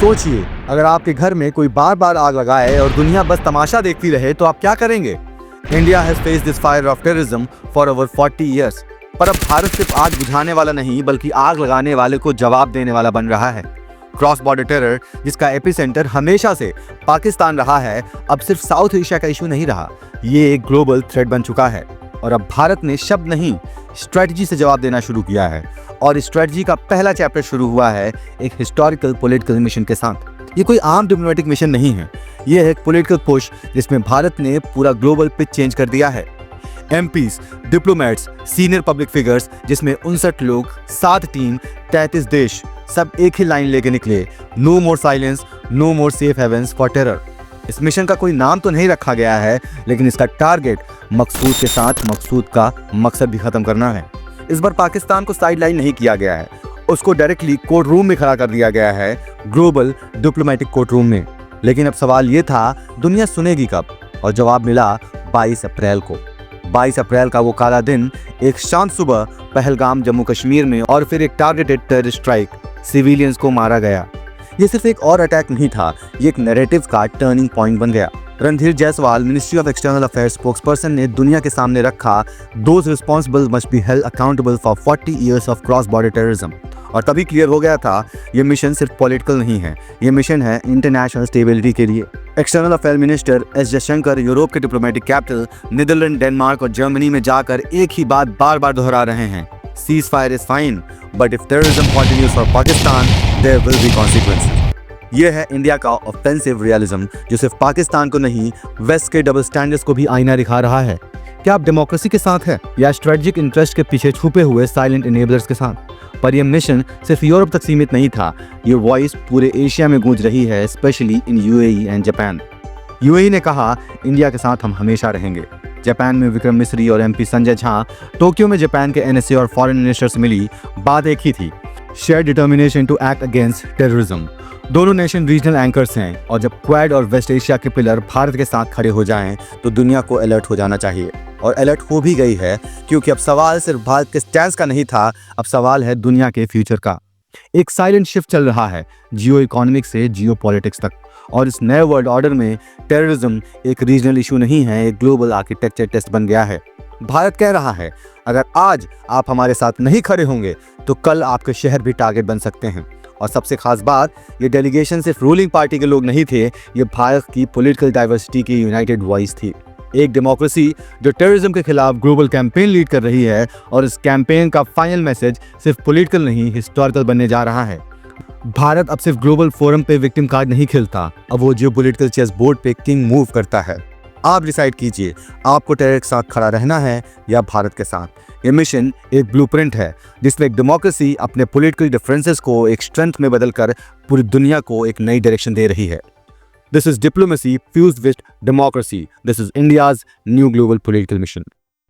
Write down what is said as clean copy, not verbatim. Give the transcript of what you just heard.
सोचिए, अगर आपके घर में कोई बार बार आग लगाए और दुनिया बस तमाशा देखती रहे तो आप क्या करेंगे? India has faced this fire of terrorism for over 40 years. पर अब भारत सिर्फ आग बुझाने वाला नहीं बल्कि आग लगाने वाले को जवाब देने वाला बन रहा है। क्रॉस बॉर्डर टेरर, जिसका एपिसेंटर हमेशा से पाकिस्तान रहा है, अब सिर्फ साउथ एशिया का इशू नहीं रहा, ये एक ग्लोबल थ्रेट बन चुका है। और अब भारत ने शब्द नहीं, स्ट्रेटजी से जवाब देना शुरू किया है। और इस स्ट्रेटजी का पहला चैप्टर शुरू हुआ है एक हिस्टोरिकल पॉलिटिकल मिशन के साथ। ये कोई आम डिप्लोमेटिक मिशन नहीं है, ये है एक पॉलिटिकल पुश जिसमें भारत ने पूरा ग्लोबल पिच चेंज कर दिया है। MPs, diplomats, senior public figures, जिसमें 59 लोग, 7 टीम, 33 देश, सब एक ही लाइन लेके निकले। No more silence, no more safe havens for terror. इस मिशन का कोई नाम तो नहीं रखा गया है, लेकिन इसका टारगेट मकसूद के साथ मकसूद का मकसद भी खत्म करना है। इस बार पाकिस्तान को साइडलाइन नहीं किया गया है, उसको डायरेक्टली कोर्ट रूम में खड़ा कर दिया गया है, ग्लोबल डिप्लोमेटिक कोर्ट रूम में। लेकिन अब सवाल ये था, दुनिया सुनेगी कब? और जवाब मिला 22 अप्रैल को। 22 अप्रैल का वो काला दिन, एक शांत सुबह पहलगाम जम्मू कश्मीर में, और फिर एक टारगेटेड टेरर स्ट्राइक, सिविलियंस को मारा गया। ये सिर्फ एक और अटैक नहीं था, ये एक नैरेटिव का टर्निंग पॉइंट बन गया। Randhir Jaiswal, ministry of external affairs spokesperson, ने दुनिया के सामने रखा, those responsible must be held accountable for 40 years of cross border terrorism. और तभी क्लियर हो गया था, ये मिशन सिर्फ पॉलिटिकल नहीं है, ये मिशन है इंटरनेशनल स्टेबिलिटी के लिए। External affair minister S Jaishankar Europe के डिप्लोमेटिक कैपिटल नीदरलैंड, डेनमार्क और जर्मनी में जाकर एक ही बात बार बार दोहरा रहे हैं, ceasefire is fine, but if terrorism continues for Pakistan there will be consequences. यह है इंडिया का ऑफेंसिव रियलिज्म, जो सिर्फ पाकिस्तान को नहीं, वेस्ट के डबल स्टैंडर्ड्स को भी आईना दिखा रहा है। क्या आप डेमोक्रेसी के साथ हैं या स्ट्रेटेजिक इंटरेस्ट के पीछे छुपे हुए साइलेंट इनेबलर्स के साथ? पर यह मिशन सिर्फ यूरोप तक सीमित नहीं था, ये वॉइस पूरे एशिया में गूंज रही है, specially in UAE and Japan. UAE ने कहा, इंडिया के साथ हम हमेशा रहेंगे। जापान में विक्रम मिस्री और एमपी संजय झा, टोक्यो में जापान के एनएसए और फॉरेन मिनिस्टर से मिली, बात एक ही थी, share determination to act against terrorism. दोनों नेशन रीजनल एंकर्स हैं, और जब क्वाड और वेस्ट एशिया के पिलर भारत के साथ खड़े हो जाएं, तो दुनिया को अलर्ट हो जाना चाहिए। और अलर्ट हो भी गई है, क्योंकि अब सवाल सिर्फ भारत के स्टैंड का नहीं था, अब सवाल है दुनिया के फ्यूचर का। एक साइलेंट शिफ्ट चल रहा है जियो इकोनॉमिक्स से जियो पॉलिटिक्स तक, और इस नए वर्ल्ड ऑर्डर में टेररिज्म एक रीजनल इशू नहीं है, एक ग्लोबल आर्किटेक्चर टेस्ट बन गया है। भारत कह रहा है, अगर आज आप हमारे साथ नहीं खड़े होंगे तो कल आपके शहर भी टारगेट बन सकते हैं। और सबसे खास बात, ये डेलीगेशन सिर्फ रूलिंग पार्टी के लोग नहीं थे, ये भारत की पॉलिटिकल डाइवर्सिटी की यूनाइटेड वॉइस थी। एक डेमोक्रेसी जो टेररिज्म के खिलाफ ग्लोबल कैंपेन लीड कर रही है, और इस कैंपेन का फाइनल मैसेज सिर्फ पॉलिटिकल नहीं, हिस्टोरिकल बनने जा रहा है। भारत अब सिर्फ ग्लोबल फोरम पे विक्टिम कार्ड नहीं खेलता, अब वो जियोपॉलिटिकल चेस बोर्ड पे किंग मूव करता है। आप डिसाइड कीजिए, आपको टेरर के साथ खड़ा रहना है या भारत के साथ। ये मिशन एक ब्लूप्रिंट है, जिसमें एक डेमोक्रेसी अपने पॉलिटिकल डिफरेंसेस को एक स्ट्रेंथ में बदलकर पूरी दुनिया को एक नई डायरेक्शन दे रही है। This is diplomacy fused with democracy. This is India's new global political mission.